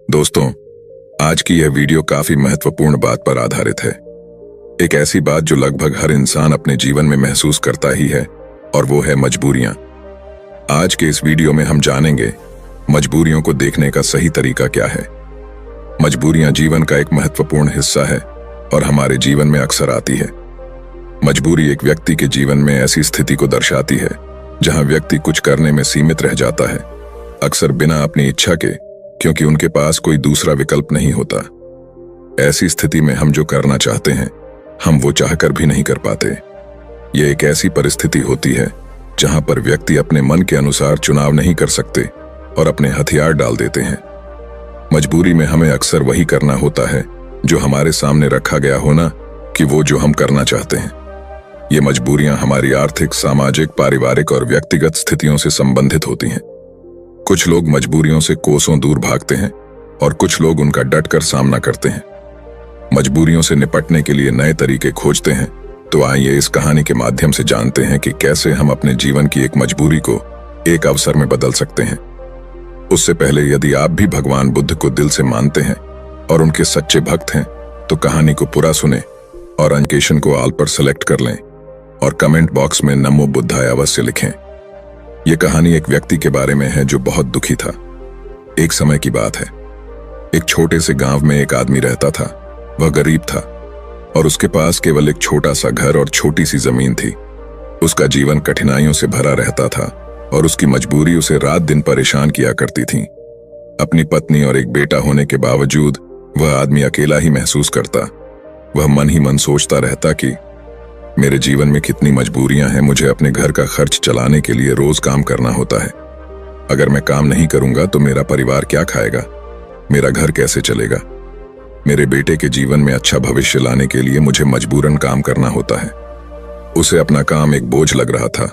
दोस्तों, आज की यह वीडियो काफी महत्वपूर्ण बात पर आधारित है। एक ऐसी बात जो लगभग हर इंसान अपने जीवन में महसूस करता ही है, और वो है मजबूरियां। आज के इस वीडियो में हम जानेंगे मजबूरियों को देखने का सही तरीका क्या है। मजबूरियां जीवन का एक महत्वपूर्ण हिस्सा है और हमारे जीवन में अक्सर आती है। मजबूरी एक व्यक्ति के जीवन में ऐसी स्थिति को दर्शाती है जहां व्यक्ति कुछ करने में सीमित रह जाता है, अक्सर बिना अपनी इच्छा के, क्योंकि उनके पास कोई दूसरा विकल्प नहीं होता। ऐसी स्थिति में हम जो करना चाहते हैं, हम वो चाहकर भी नहीं कर पाते। ये एक ऐसी परिस्थिति होती है जहां पर व्यक्ति अपने मन के अनुसार चुनाव नहीं कर सकते और अपने हथियार डाल देते हैं। मजबूरी में हमें अक्सर वही करना होता है जो हमारे सामने रखा गया होना कि वो जो हम करना चाहते हैं। ये मजबूरियां हमारी आर्थिक, सामाजिक, पारिवारिक और व्यक्तिगत स्थितियों से संबंधित होती हैं। कुछ लोग मजबूरियों से कोसों दूर भागते हैं और कुछ लोग उनका डटकर सामना करते हैं। मजबूरियों से निपटने के लिए नए तरीके खोजते हैं। तो आइए इस कहानी के माध्यम से जानते हैं कि कैसे हम अपने जीवन की एक मजबूरी को एक अवसर में बदल सकते हैं। उससे पहले, यदि आप भी भगवान बुद्ध को दिल से मानते हैं और उनके सच्चे भक्त हैं, तो कहानी को पूरा सुने और नोटिफिकेशन को ऑल पर सेलेक्ट कर लें और कमेंट बॉक्स में नमो बुद्धाय अवश्य लिखें। यह कहानी एक व्यक्ति के बारे में है जो बहुत दुखी था। एक समय की बात है, एक छोटे से गांव में एक आदमी रहता था। वह गरीब था और उसके पास केवल एक छोटा सा घर और छोटी सी जमीन थी। उसका जीवन कठिनाइयों से भरा रहता था और उसकी मजबूरी उसे रात दिन परेशान किया करती थी। अपनी पत्नी और एक बेटा होने के बावजूद वह आदमी अकेला ही महसूस करता। वह मन ही मन सोचता रहता कि मेरे जीवन में कितनी मजबूरियां हैं। मुझे अपने घर का खर्च चलाने के लिए रोज काम करना होता है। अगर मैं काम नहीं करूंगा तो मेरा परिवार क्या खाएगा, मेरा घर कैसे चलेगा। मेरे बेटे के जीवन में अच्छा भविष्य लाने के लिए मुझे मजबूरन काम करना होता है। उसे अपना काम एक बोझ लग रहा था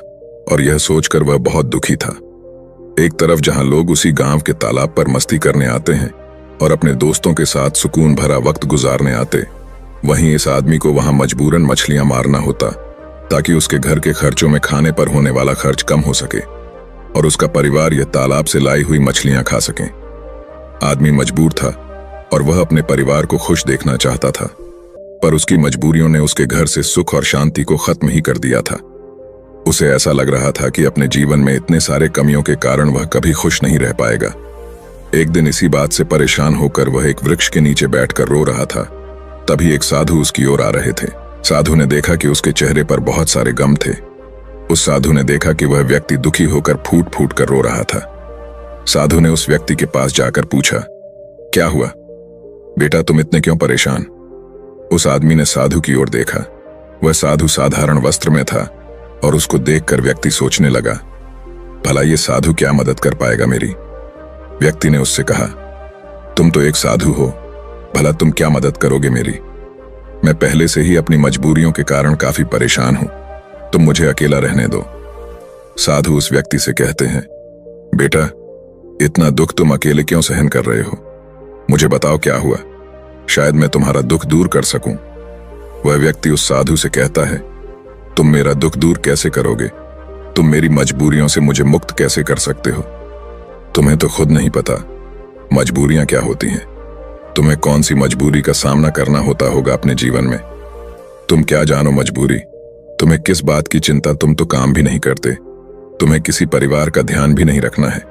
और यह सोचकर वह बहुत दुखी था। एक तरफ जहां लोग उसी गांव के तालाब पर मस्ती करने आते हैं और अपने दोस्तों के साथ सुकून भरा वक्त गुजारने आते, वहीं इस आदमी को वहां मजबूरन मछलियां मारना होता ताकि उसके घर के खर्चों में खाने पर होने वाला खर्च कम हो सके और उसका परिवार यह तालाब से लाई हुई मछलियां खा सकें। आदमी मजबूर था और वह अपने परिवार को खुश देखना चाहता था, पर उसकी मजबूरियों ने उसके घर से सुख और शांति को खत्म ही कर दिया था। उसे ऐसा लग रहा था कि अपने जीवन में इतने सारे कमियों के कारण वह कभी खुश नहीं रह पाएगा। एक दिन इसी बात से परेशान होकर वह एक वृक्ष के नीचे बैठकर रो रहा था। तभी एक साधु उसकी ओर आ रहे थे। साधु ने देखा कि उसके चेहरे पर बहुत सारे गम थे। उस साधु ने देखा कि वह व्यक्ति दुखी होकर फूट फूट कर रो रहा था। साधु ने उस व्यक्ति के पास जाकर पूछा, क्या हुआ बेटा, तुम इतने क्यों परेशान? उस आदमी ने साधु की ओर देखा। वह साधु साधारण वस्त्र में था और उसको देखकर व्यक्ति सोचने लगा, भला ये साधु क्या मदद कर पाएगा मेरी। व्यक्ति ने उससे कहा, तुम तो एक साधु हो, भला तुम क्या मदद करोगे मेरी? मैं पहले से ही अपनी मजबूरियों के कारण काफी परेशान हूं, तुम मुझे अकेला रहने दो। साधु उस व्यक्ति से कहते हैं, बेटा, इतना दुख तुम अकेले क्यों सहन कर रहे हो? मुझे बताओ क्या हुआ, शायद मैं तुम्हारा दुख दूर कर सकूं। वह व्यक्ति उस साधु से कहता है, तुम मेरा दुख दूर कैसे करोगे? तुम मेरी मजबूरियों से मुझे मुक्त कैसे कर सकते हो? तुम्हें तो खुद नहीं पता मजबूरियां क्या होती हैं। तुम्हें कौन सी मजबूरी का सामना करना होता होगा अपने जीवन में। तुम क्या जानो मजबूरी, तुम्हें किस बात की चिंता, तुम तो काम भी नहीं करते, तुम्हें किसी परिवार का ध्यान भी नहीं रखना है।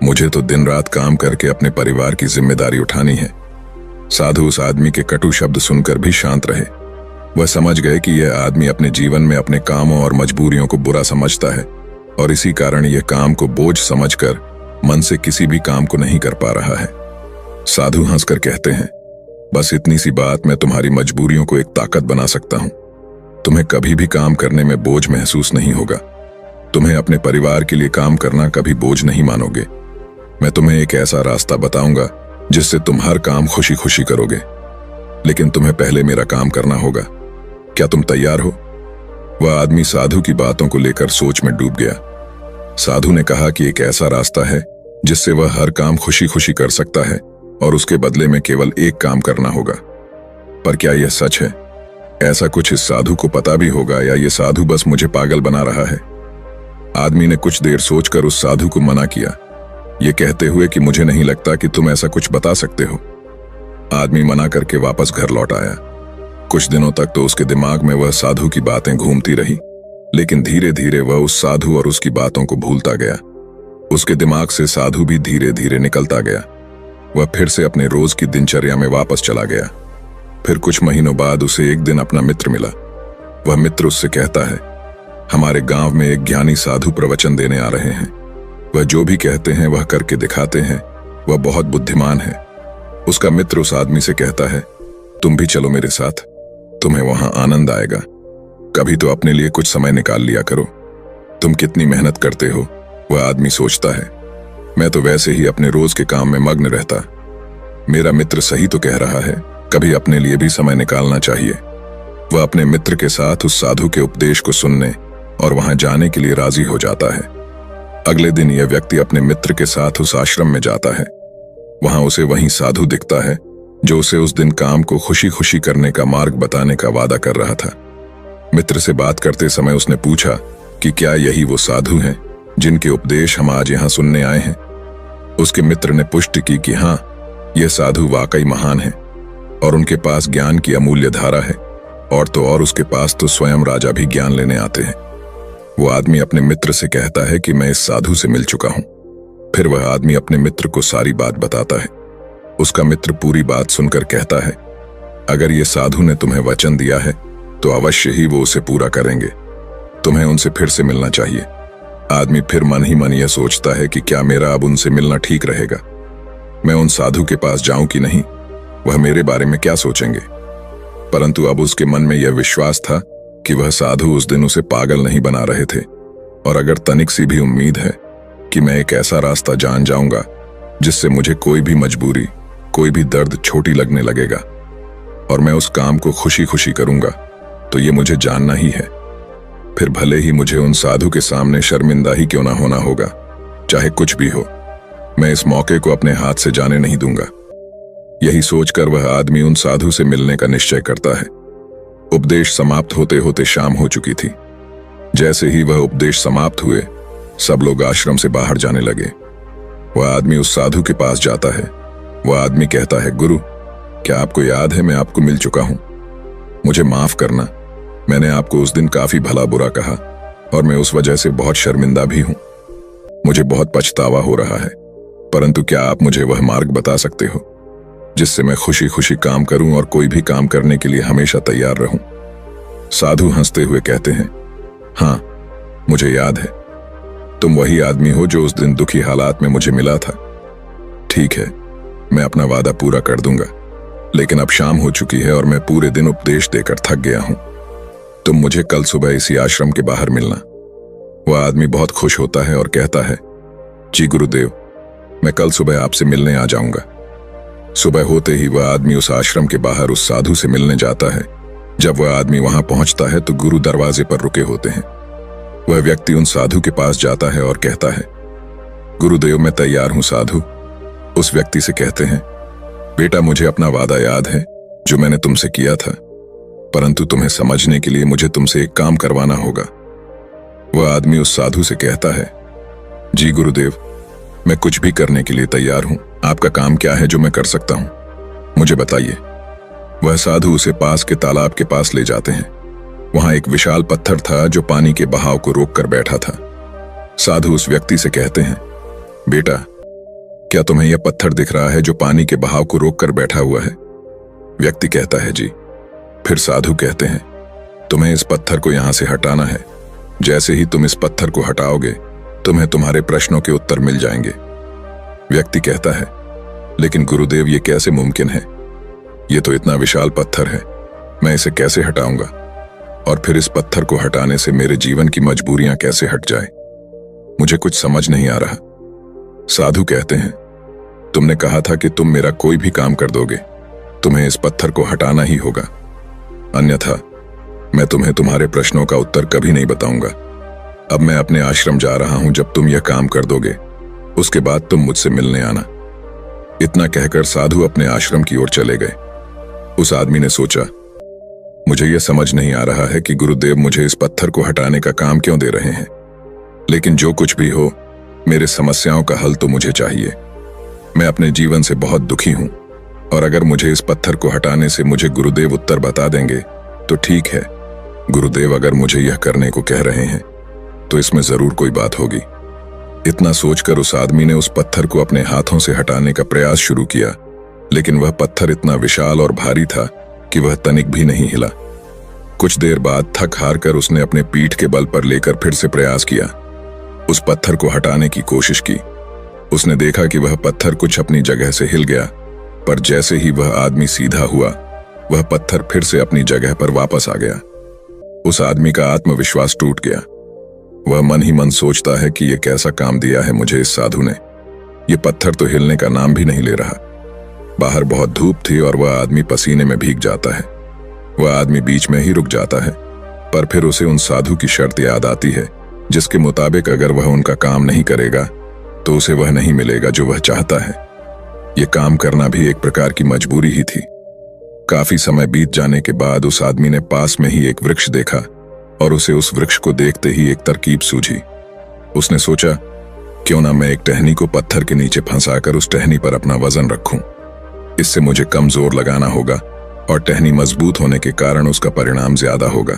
मुझे तो दिन रात काम करके अपने परिवार की जिम्मेदारी उठानी है। साधु उस आदमी के कटु शब्द सुनकर भी शांत रहे। वह समझ गए कि यह आदमी अपने जीवन में अपने कामों और मजबूरियों को बुरा समझता है और इसी कारण यह काम को बोझ समझकर मन से किसी भी काम को नहीं कर पा रहा है। साधु हंसकर कहते हैं, बस इतनी सी बात, मैं तुम्हारी मजबूरियों को एक ताकत बना सकता हूं। तुम्हें कभी भी काम करने में बोझ महसूस नहीं होगा। तुम्हें अपने परिवार के लिए काम करना कभी बोझ नहीं मानोगे। मैं तुम्हें एक ऐसा रास्ता बताऊंगा जिससे तुम हर काम खुशी खुशी करोगे, लेकिन तुम्हें पहले मेरा काम करना होगा। क्या तुम तैयार हो? वह आदमी साधु की बातों को लेकर सोच में डूब गया। साधु ने कहा कि एक ऐसा रास्ता है जिससे वह हर काम खुशी खुशी कर सकता है और उसके बदले में केवल एक काम करना होगा। पर क्या यह सच है? ऐसा कुछ इस साधु को पता भी होगा या यह साधु बस मुझे पागल बना रहा है? आदमी ने कुछ देर सोचकर उस साधु को मना किया। ये कहते हुए कि मुझे नहीं लगता कि तुम ऐसा कुछ बता सकते हो। आदमी मना करके वापस घर लौट आया। कुछ दिनों तक तो उसके दिमाग में वह साधु की बातें घूमती रही, लेकिन धीरे धीरे वह उस साधु और उसकी बातों को भूलता गया। उसके दिमाग से साधु भी धीरे धीरे निकलता गया। वह फिर से अपने रोज की दिनचर्या में वापस चला गया। फिर कुछ महीनों बाद उसे एक दिन अपना मित्र मिला। वह मित्र उससे कहता है, हमारे गांव में एक ज्ञानी साधु प्रवचन देने आ रहे हैं। वह जो भी कहते हैं वह करके दिखाते हैं। वह बहुत बुद्धिमान है। उसका मित्र उस आदमी से कहता है, तुम भी चलो मेरे साथ, तुम्हें वहां आनंद आएगा। कभी तो अपने लिए कुछ समय निकाल लिया करो। तुम कितनी मेहनत करते हो। वह आदमी सोचता है, मैं तो वैसे ही अपने रोज के काम में मग्न रहता। मेरा मित्र सही तो कह रहा है, कभी अपने लिए भी समय निकालना चाहिए। वह अपने मित्र के साथ उस साधु के उपदेश को सुनने और वहां जाने के लिए राजी हो जाता है। अगले दिन यह व्यक्ति अपने मित्र के साथ उस आश्रम में जाता है। वहां उसे वही साधु दिखता है जो उसे उस दिन काम को खुशी खुशी करने का मार्ग बताने का वादा कर रहा था। मित्र से बात करते समय उसने पूछा कि क्या यही वो साधु हैं जिनके उपदेश हम आज यहाँ सुनने आए हैं। उसके मित्र ने पुष्टि की कि हाँ, यह साधु वाकई महान है और उनके पास ज्ञान की अमूल्य धारा है, और तो और उसके पास तो स्वयं राजा भी ज्ञान लेने आते हैं। वो आदमी अपने मित्र से कहता है कि मैं इस साधु से मिल चुका हूं। फिर वह आदमी अपने मित्र को सारी बात बताता है। उसका मित्र पूरी बात सुनकर कहता है, अगर ये साधु ने तुम्हें वचन दिया है तो अवश्य ही वो उसे पूरा करेंगे। तुम्हें उनसे फिर से मिलना चाहिए। आदमी फिर मन ही मन यह सोचता है कि क्या मेरा अब उनसे मिलना ठीक रहेगा। मैं उन साधु के पास जाऊं कि नहीं, वह मेरे बारे में क्या सोचेंगे। परंतु अब उसके मन में यह विश्वास था कि वह साधु उस दिन उसे पागल नहीं बना रहे थे, और अगर तनिक सी भी उम्मीद है कि मैं एक ऐसा रास्ता जान जाऊंगा जिससे मुझे कोई भी मजबूरी, कोई भी दर्द छोटी लगने लगेगा और मैं उस काम को खुशी खुशी करूंगा, तो ये मुझे जानना ही है। फिर भले ही मुझे उन साधु के सामने शर्मिंदा ही क्यों ना होना होगा, चाहे कुछ भी हो, मैं इस मौके को अपने हाथ से जाने नहीं दूंगा। यही सोचकर वह आदमी उन साधु से मिलने का निश्चय करता है। उपदेश समाप्त होते होते शाम हो चुकी थी। जैसे ही वह उपदेश समाप्त हुए, सब लोग आश्रम से बाहर जाने लगे। वह आदमी उस साधु के पास जाता है। वह आदमी कहता है, गुरु, क्या आपको याद है मैं आपको मिल चुका हूं? मुझे माफ करना, मैंने आपको उस दिन काफी भला बुरा कहा और मैं उस वजह से बहुत शर्मिंदा भी हूं। मुझे बहुत पछतावा हो रहा है, परंतु क्या आप मुझे वह मार्ग बता सकते हो जिससे मैं खुशी खुशी काम करूं और कोई भी काम करने के लिए हमेशा तैयार रहूं? साधु हंसते हुए कहते हैं, हाँ, मुझे याद है। तुम वही आदमी हो जो उस दिन दुखी हालात में मुझे मिला था। ठीक है, मैं अपना वादा पूरा कर दूंगा, लेकिन अब शाम हो चुकी है और मैं पूरे दिन उपदेश देकर थक गया हूं। तुम मुझे कल सुबह इसी आश्रम के बाहर मिलना। वह आदमी बहुत खुश होता है और कहता है, जी गुरुदेव, मैं कल सुबह आपसे मिलने आ जाऊंगा। सुबह होते ही वह आदमी उस आश्रम के बाहर उस साधु से मिलने जाता है। जब वह आदमी वहां पहुंचता है तो गुरु दरवाजे पर रुके होते हैं। वह व्यक्ति उन साधु के पास जाता है और कहता है, गुरुदेव, मैं तैयार हूं साधु। उस व्यक्ति से कहते हैं, बेटा, मुझे अपना वादा याद है जो मैंने तुमसे किया था, परंतु तुम्हें समझने के लिए मुझे तुमसे एक काम करवाना होगा। वह आदमी उस साधु से कहता है, जी गुरुदेव, मैं कुछ भी करने के लिए तैयार हूं। आपका काम क्या है जो मैं कर सकता हूं, मुझे बताइए। वह साधु उसे पास के तालाब के पास ले जाते हैं। वहां एक विशाल पत्थर था जो पानी के बहाव को रोककर बैठा था। साधु उस व्यक्ति से कहते हैं, बेटा, क्या तुम्हें यह पत्थर दिख रहा है जो पानी के बहाव को रोककर बैठा हुआ है? व्यक्ति कहता है, जी। फिर साधु कहते हैं, तुम्हें इस पत्थर को यहां से हटाना है। जैसे ही तुम इस पत्थर को हटाओगे, तुम्हें तुम्हारे प्रश्नों के उत्तर मिल जाएंगे। व्यक्ति कहता है, लेकिन गुरुदेव, ये कैसे मुमकिन है? ये तो इतना विशाल पत्थर है, मैं इसे कैसे हटाऊंगा? और फिर इस पत्थर को हटाने से मेरे जीवन की मजबूरियां कैसे हट जाए? मुझे कुछ समझ नहीं आ रहा। साधु कहते हैं, तुमने कहा था कि तुम मेरा कोई भी काम कर दोगे, तुम्हें इस पत्थर को हटाना ही होगा, अन्यथा मैं तुम्हें तुम्हारे प्रश्नों का उत्तर कभी नहीं बताऊंगा। अब मैं अपने आश्रम जा रहा हूं। जब तुम यह काम कर दोगे, उसके बाद तुम मुझसे मिलने आना। इतना कहकर साधु अपने आश्रम की ओर चले गए। उस आदमी ने सोचा, मुझे यह समझ नहीं आ रहा है कि गुरुदेव मुझे इस पत्थर को हटाने का काम क्यों दे रहे हैं, लेकिन जो कुछ भी हो, मेरे समस्याओं का हल तो मुझे चाहिए। मैं अपने जीवन से बहुत दुखी हूं और अगर मुझे इस पत्थर को हटाने से मुझे गुरुदेव उत्तर बता देंगे तो ठीक है। गुरुदेव अगर मुझे यह करने को कह रहे हैं तो इसमें जरूर कोई बात होगी। इतना सोचकर उस आदमी ने उस पत्थर को अपने हाथों से हटाने का प्रयास शुरू किया, लेकिन वह पत्थर इतना विशाल और भारी था कि वह तनिक भी नहीं हिला। कुछ देर बाद थक हार कर उसने अपने पीठ के बल पर लेकर फिर से प्रयास किया। उस पत्थर को हटाने की कोशिश की। उसने देखा कि वह पत्थर कुछ अपनी जगह से हिल गया, पर जैसे ही वह आदमी सीधा हुआ, वह पत्थर फिर से अपनी जगह पर वापस आ गया। उस आदमी का आत्मविश्वास टूट गया। वह मन ही मन सोचता है कि यह कैसा काम दिया है मुझे इस साधु ने। यह पत्थर तो हिलने का नाम भी नहीं ले रहा। बाहर बहुत धूप थी और वह आदमी पसीने में भीग जाता है। वह आदमी बीच में ही रुक जाता है, पर फिर उसे उन साधु की शर्त याद आती है, जिसके मुताबिक अगर वह उनका काम नहीं करेगा तो उसे वह नहीं मिलेगा जो वह चाहता है। यह काम करना भी एक प्रकार की मजबूरी ही थी। काफी समय बीत जाने के बाद उस आदमी ने पास में ही एक वृक्ष देखा और उसे उस वृक्ष को देखते ही एक तरकीब सूझी। उसने सोचा, क्यों ना मैं एक टहनी को पत्थर के नीचे फंसाकर उस टहनी पर अपना वजन रखूं। इससे मुझे कम जोर लगाना होगा और टहनी मजबूत होने के कारण उसका परिणाम ज्यादा होगा।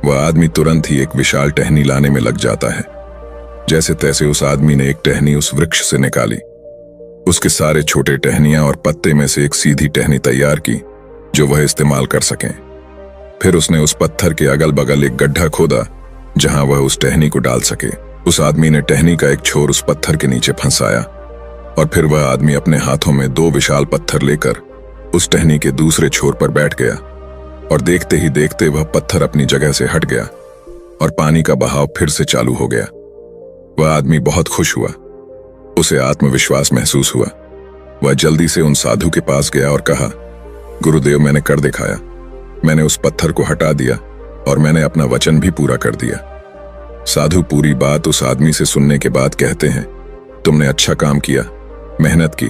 वह आदमी तुरंत ही एक विशाल टहनी लाने में लग जाता है। जैसे तैसे उस आदमी ने एक टहनी उस वृक्ष से निकाली। उसके सारे छोटे टहनियां और पत्ते में से एक सीधी टहनी तैयार की जो वह इस्तेमाल कर सकें। फिर उसने उस पत्थर के अगल बगल एक गड्ढा खोदा जहां वह उस टहनी को डाल सके। उस आदमी ने टहनी का एक छोर उस पत्थर के नीचे फंसाया और फिर वह आदमी अपने हाथों में 2 विशाल पत्थर लेकर उस टहनी के दूसरे छोर पर बैठ गया और देखते ही देखते वह पत्थर अपनी जगह से हट गया और पानी का बहाव फिर से चालू हो गया। वह आदमी बहुत खुश हुआ। उसे आत्मविश्वास महसूस हुआ। वह जल्दी से उन साधु के पास गया और कहा, गुरुदेव, मैंने कर दिखाया। मैंने उस पत्थर को हटा दिया और मैंने अपना वचन भी पूरा कर दिया। साधु पूरी बात उस आदमी से सुनने के बाद कहते हैं, तुमने अच्छा काम किया, मेहनत की,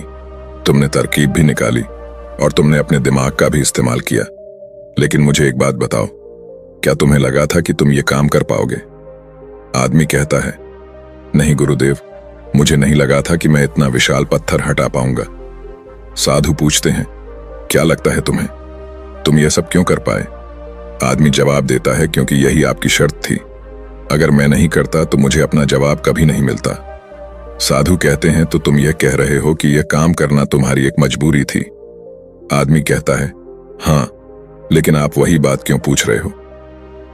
तुमने तरकीब भी निकाली और तुमने अपने दिमाग का भी इस्तेमाल किया। लेकिन मुझे एक बात बताओ, क्या तुम्हें लगा था कि तुम ये काम कर पाओगे? आदमी कहता है, नहीं गुरुदेव, मुझे नहीं लगा था कि मैं इतना विशाल पत्थर हटा पाऊंगा। साधु पूछते हैं, क्या लगता है तुम्हें, तुम यह सब क्यों कर पाए? आदमी जवाब देता है, क्योंकि यही आपकी शर्त थी। अगर मैं नहीं करता तो मुझे अपना जवाब कभी नहीं मिलता। साधु कहते हैं, तो तुम यह कह रहे हो कि यह काम करना तुम्हारी एक मजबूरी थी? आदमी कहता है, हाँ, लेकिन आप वही बात क्यों पूछ रहे हो?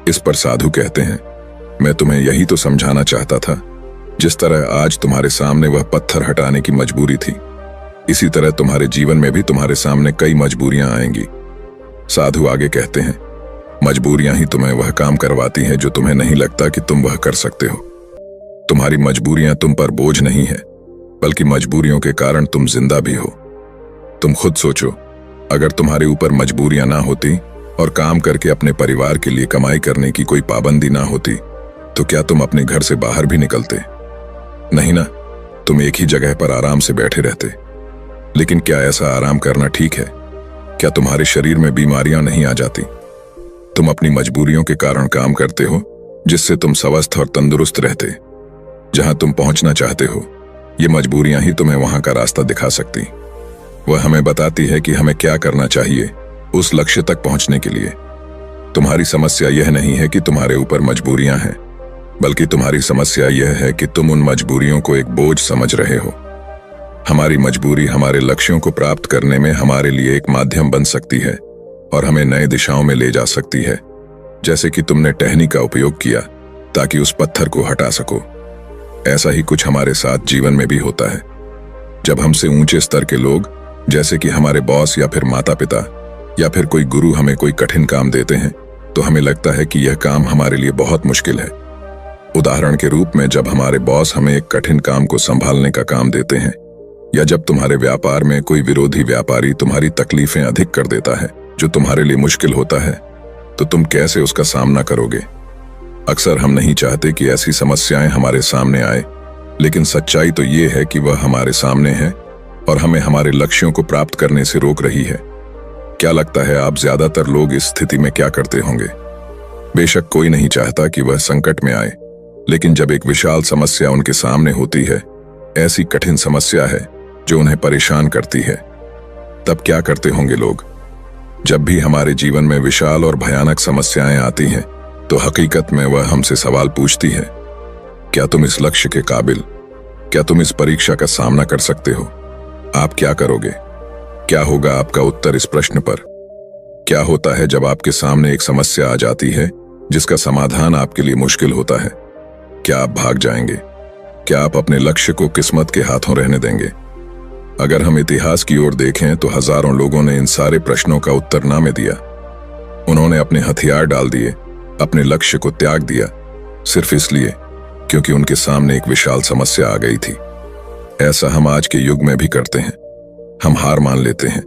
इस पर साधु कहते हैं, मैं तुम्हें यही तो समझाना चाहता था। जिस तरह आज तुम्हारे सामने वह पत्थर हटाने की मजबूरी थी, इसी तरह तुम्हारे जीवन में भी तुम्हारे सामने कई मजबूरियां आएंगी। साधु आगे कहते हैं, मजबूरियां ही तुम्हें वह काम करवाती हैं जो तुम्हें नहीं लगता कि तुम वह कर सकते हो। तुम्हारी मजबूरियां तुम पर बोझ नहीं है, बल्कि मजबूरियों के कारण तुम जिंदा भी हो। तुम खुद सोचो, अगर तुम्हारे ऊपर मजबूरियां ना होती और काम करके अपने परिवार के लिए कमाई करने की कोई पाबंदी ना होती, तो क्या तुम अपने घर से बाहर भी निकलते? नहीं ना, तुम एक ही जगह पर आराम से बैठे रहते। लेकिन क्या ऐसा आराम करना ठीक है? क्या तुम्हारे शरीर में बीमारियां नहीं आ जाती? तुम अपनी मजबूरियों के कारण काम करते हो, जिससे तुम स्वस्थ और तंदुरुस्त रहते। जहां तुम पहुंचना चाहते हो, ये मजबूरियां ही तुम्हें वहां का रास्ता दिखा सकती। वह हमें बताती है कि हमें क्या करना चाहिए उस लक्ष्य तक पहुंचने के लिए। तुम्हारी समस्या यह नहीं है कि तुम्हारे ऊपर मजबूरियां हैं, बल्कि तुम्हारी समस्या यह है कि तुम उन मजबूरियों को एक बोझ समझ रहे हो। हमारी मजबूरी हमारे लक्ष्यों को प्राप्त करने में हमारे लिए एक माध्यम बन सकती है और हमें नए दिशाओं में ले जा सकती है, जैसे कि तुमने टहनी का उपयोग किया ताकि उस पत्थर को हटा सको। ऐसा ही कुछ हमारे साथ जीवन में भी होता है। जब हमसे ऊंचे स्तर के लोग, जैसे कि हमारे बॉस या फिर माता पिता या फिर कोई गुरु हमें कोई कठिन काम देते हैं, तो हमें लगता है कि यह काम हमारे लिए बहुत मुश्किल है। उदाहरण के रूप में, जब हमारे बॉस हमें एक कठिन काम को संभालने का काम देते हैं, या जब तुम्हारे व्यापार में कोई विरोधी व्यापारी तुम्हारी तकलीफें अधिक कर देता है जो तुम्हारे लिए मुश्किल होता है, तो तुम कैसे उसका सामना करोगे? अक्सर हम नहीं चाहते कि ऐसी समस्याएं हमारे सामने आए, लेकिन सच्चाई तो ये है कि वह हमारे सामने है और हमें हमारे लक्ष्यों को प्राप्त करने से रोक रही है। क्या लगता है, आप ज्यादातर लोग इस स्थिति में क्या करते होंगे? बेशक कोई नहीं चाहता कि वह संकट में आए, लेकिन जब एक विशाल समस्या उनके सामने होती है, ऐसी कठिन समस्या है जो उन्हें परेशान करती है, तब क्या करते होंगे लोग? जब भी हमारे जीवन में विशाल और भयानक समस्याएं आती हैं, तो हकीकत में वह हमसे सवाल पूछती है, क्या तुम इस लक्ष्य के काबिल? क्या तुम इस परीक्षा का सामना कर सकते हो? आप क्या करोगे? क्या होगा आपका उत्तर इस प्रश्न पर? क्या होता है जब आपके सामने एक समस्या आ जाती है जिसका समाधान आपके लिए मुश्किल होता है? क्या आप भाग जाएंगे? क्या आप अपने लक्ष्य को किस्मत के हाथों रहने देंगे? अगर हम इतिहास की ओर देखें तो हजारों लोगों ने इन सारे प्रश्नों का उत्तर ना में दिया। उन्होंने अपने हथियार डाल दिए, अपने लक्ष्य को त्याग दिया, सिर्फ इसलिए क्योंकि उनके सामने एक विशाल समस्या आ गई थी। ऐसा हम आज के युग में भी करते हैं। हम हार मान लेते हैं।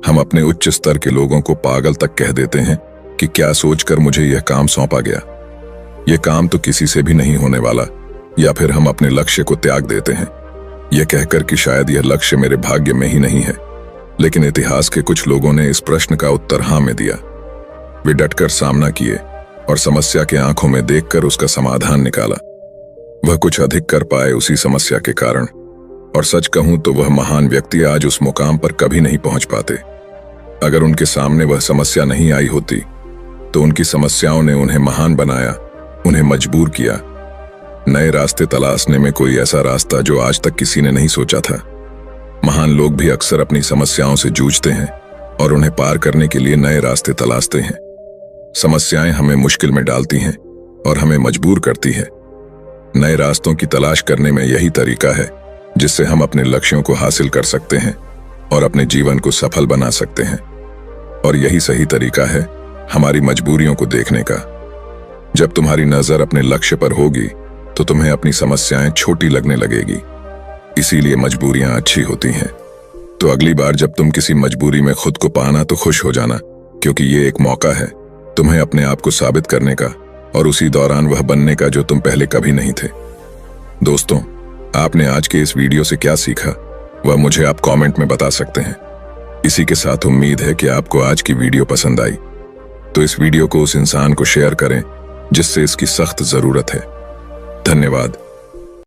हम अपने उच्च स्तर के लोगों को पागल तक कह देते हैं कि क्या सोचकर मुझे यह काम सौंपा गया, यह काम तो किसी से भी नहीं होने वाला। या फिर हम अपने लक्ष्य को त्याग देते हैं, यह कहकर कि शायद यह लक्ष्य मेरे भाग्य में ही नहीं है। लेकिन इतिहास के कुछ लोगों ने इस प्रश्न का उत्तर हाँ में दिया। वे डटकर सामना किए और समस्या के आंखों में देखकर उसका समाधान निकाला। वह कुछ अधिक कर पाए उसी समस्या के कारण, और सच कहूं तो वह महान व्यक्ति आज उस मुकाम पर कभी नहीं पहुंच पाते। अगर उनके सामने वह समस्या नहीं आई होती तो उनकी समस्याओं ने उन्हें महान बनाया, उन्हें मजबूर किया नए रास्ते तलाशने में, कोई ऐसा रास्ता जो आज तक किसी ने नहीं सोचा था। महान लोग भी अक्सर अपनी समस्याओं से जूझते हैं और उन्हें पार करने के लिए नए रास्ते तलाशते हैं। समस्याएं हमें मुश्किल में डालती हैं और हमें मजबूर करती है। नए रास्तों की तलाश करने में यही तरीका है जिससे हम अपने लक्ष्यों को हासिल कर सकते हैं और अपने जीवन को सफल बना सकते हैं। और यही सही तरीका है हमारी मजबूरियों को देखने का। जब तुम्हारी नजर अपने लक्ष्य पर होगी तो तुम्हें अपनी समस्याएं छोटी लगने लगेगी। इसीलिए मजबूरियां अच्छी होती हैं। तो अगली बार जब तुम किसी मजबूरी में खुद को पाना तो खुश हो जाना, क्योंकि ये एक मौका है तुम्हें अपने आप को साबित करने का और उसी दौरान वह बनने का जो तुम पहले कभी नहीं थे। दोस्तों, आपने आज के इस वीडियो से क्या सीखा वह मुझे आप कमेंट में बता सकते हैं। इसी के साथ उम्मीद है कि आपको आज की वीडियो पसंद आई। तो इस वीडियो को उस इंसान को शेयर करें जिससे इसकी सख्त जरूरत है। धन्यवाद।